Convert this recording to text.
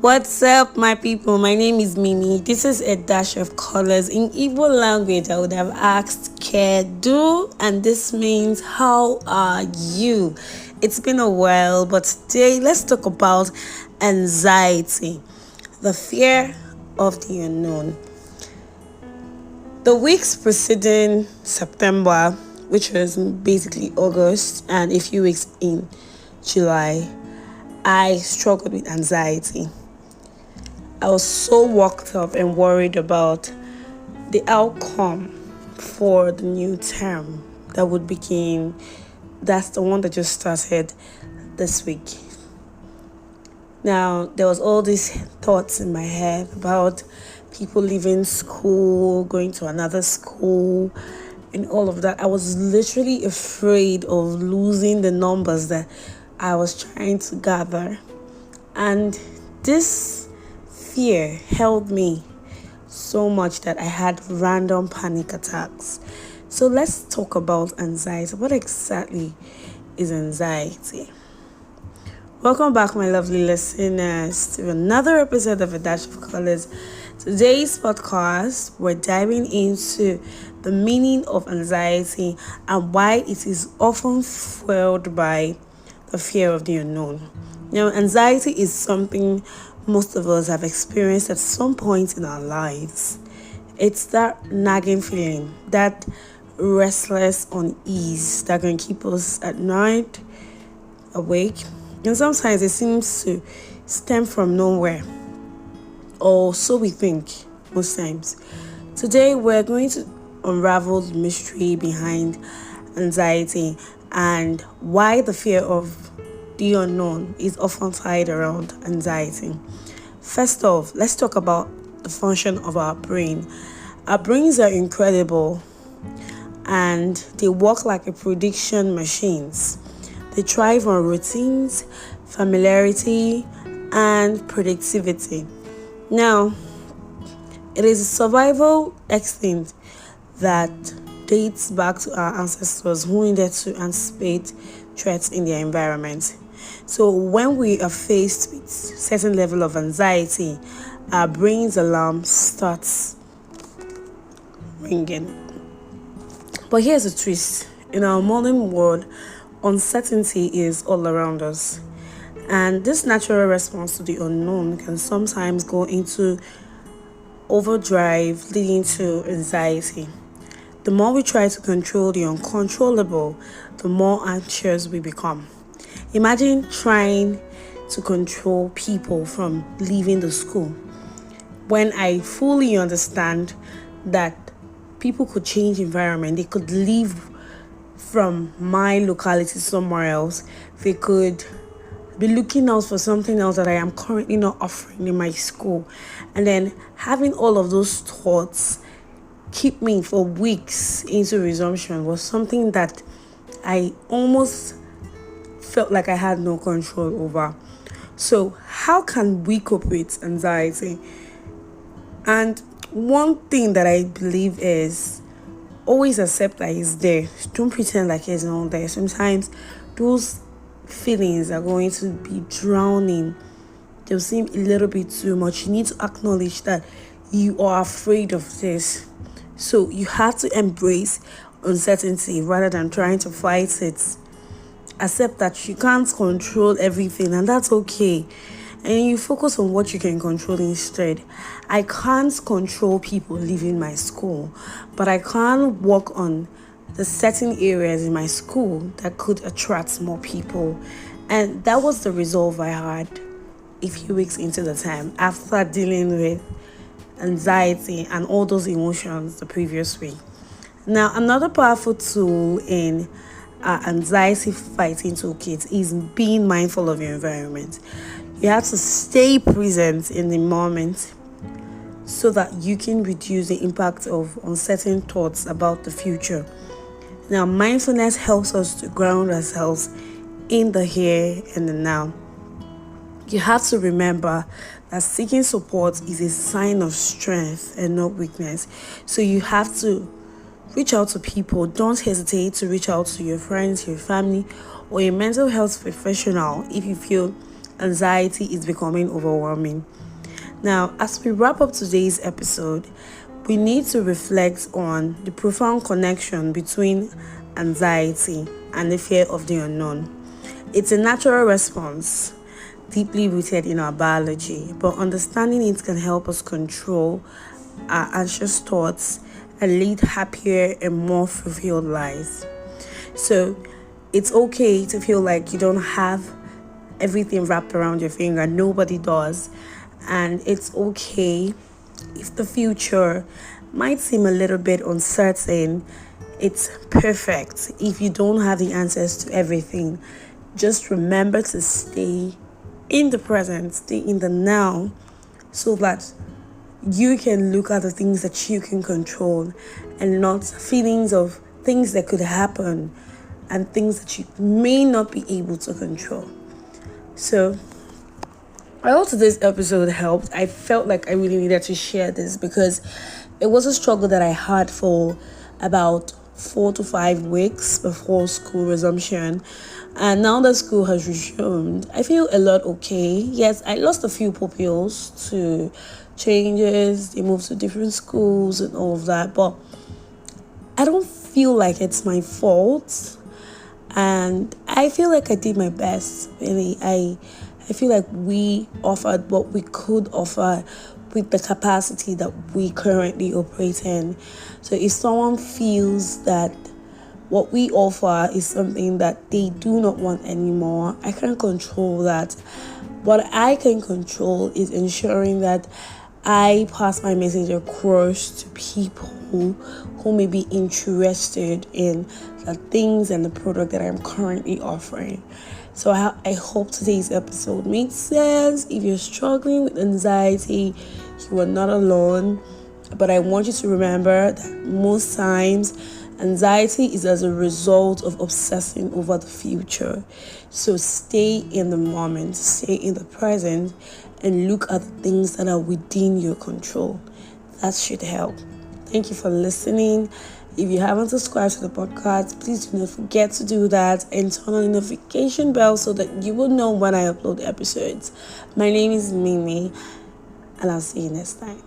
What's up, my people? My name is Mimi. This is a dash of colors. In Igbo language, I would have asked Kedu, and this means how are you? It's been a while, but today let's talk about anxiety, the fear of the unknown. The weeks preceding September, which was basically August, and a few weeks in July, I struggled with anxiety. I was so worked up and worried about the outcome for the new term that would begin. That's the one that just started this week. Now, there was all these thoughts in my head about people leaving school, going to another school, and all of that. I was literally afraid of losing the numbers that I was trying to gather. And this fear held me so much that I had random panic attacks. So let's talk about anxiety. What exactly is anxiety? Welcome back, my lovely listeners, to another episode of A Dash of Colors. Today's podcast, we're diving into the meaning of anxiety and why it is often fueled by the fear of the unknown. Anxiety is something most of us have experienced at some point in our lives. It's that nagging feeling, that restless unease that can keep us at night awake. And sometimes it seems to stem from nowhere, or so we think most times. Today we're going to unravel the mystery behind anxiety and why the fear of the unknown is often tied around anxiety. First off, let's talk about the function of our brain. Our brains are incredible and they work like a prediction machines. They thrive on routines, familiarity, and productivity. Now, it is a survival instinct that dates back to our ancestors who needed to anticipate threats in their environment. So when we are faced with certain level of anxiety, our brain's alarm starts ringing. But here's a twist. In our modern world, uncertainty is all around us. And this natural response to the unknown can sometimes go into overdrive, leading to anxiety. The more we try to control the uncontrollable, the more anxious we become. Imagine trying to control people from leaving the school. When I fully understand that people could change environment, they could leave from my locality somewhere else, they could be looking out for something else that I am currently not offering in my school. And then having all of those thoughts keep me for weeks into resumption was something that I almost felt like I had no control over. So how can we cope with anxiety? And one thing that I believe is always accept that it's there. Don't pretend like it's not there. Sometimes those feelings are going to be drowning. They'll seem a little bit too much. You need to acknowledge that you are afraid of this. So you have to embrace uncertainty rather than trying to fight it. Accept that you can't control everything, and that's okay. And you focus on what you can control instead. I can't control people leaving my school, but I can work on the certain areas in my school that could attract more people. And that was the resolve I had a few weeks into the time after dealing with anxiety and all those emotions the previous week. Now, another powerful tool in anxiety fighting toolkit is being mindful of your environment. You have to stay present in the moment so that you can reduce the impact of uncertain thoughts about the future. Now, mindfulness helps us to ground ourselves in the here and the now. You have to remember that seeking support is a sign of strength and not weakness. So you have to reach out to people. Don't hesitate to reach out to your friends, your family, or a mental health professional if you feel anxiety is becoming overwhelming. Now, as we wrap up today's episode, we need to reflect on the profound connection between anxiety and the fear of the unknown. It's a natural response deeply rooted in our biology, but understanding it can help us control our anxious thoughts and lead happier and more fulfilled lives. So, it's okay to feel like you don't have everything wrapped around your finger. Nobody does. And it's okay if the future might seem a little bit uncertain. It's perfect if you don't have the answers to everything. Just remember to stay in the present, stay in the now, so that you can look at the things that you can control and not feelings of things that could happen and things that you may not be able to control. So, I hope today's episode helped. I felt like I really needed to share this because it was a struggle that I had for about 4 to 5 weeks before school resumption. And now that school has resumed, I feel a lot okay. Yes, I lost a few pupils to changes. They moved to different schools and all of that. But I don't feel like it's my fault. And I feel like I did my best. Really, I feel like we offered what we could offer with the capacity that we currently operate in. So if someone feels that what we offer is something that they do not want anymore, I can't control that. What I can control is ensuring that I pass my message across to people who may be interested in the things and the product that I'm currently offering. So I hope today's episode made sense. If you're struggling with anxiety, you are not alone. But I want you to remember that most times anxiety is as a result of obsessing over the future. So stay in the moment, stay in the present, and look at the things that are within your control. That should help. Thank you for listening. If you haven't subscribed to the podcast, please do not forget to do that and turn on the notification bell so that you will know when I upload episodes. My name is Mimi, and I'll see you next time.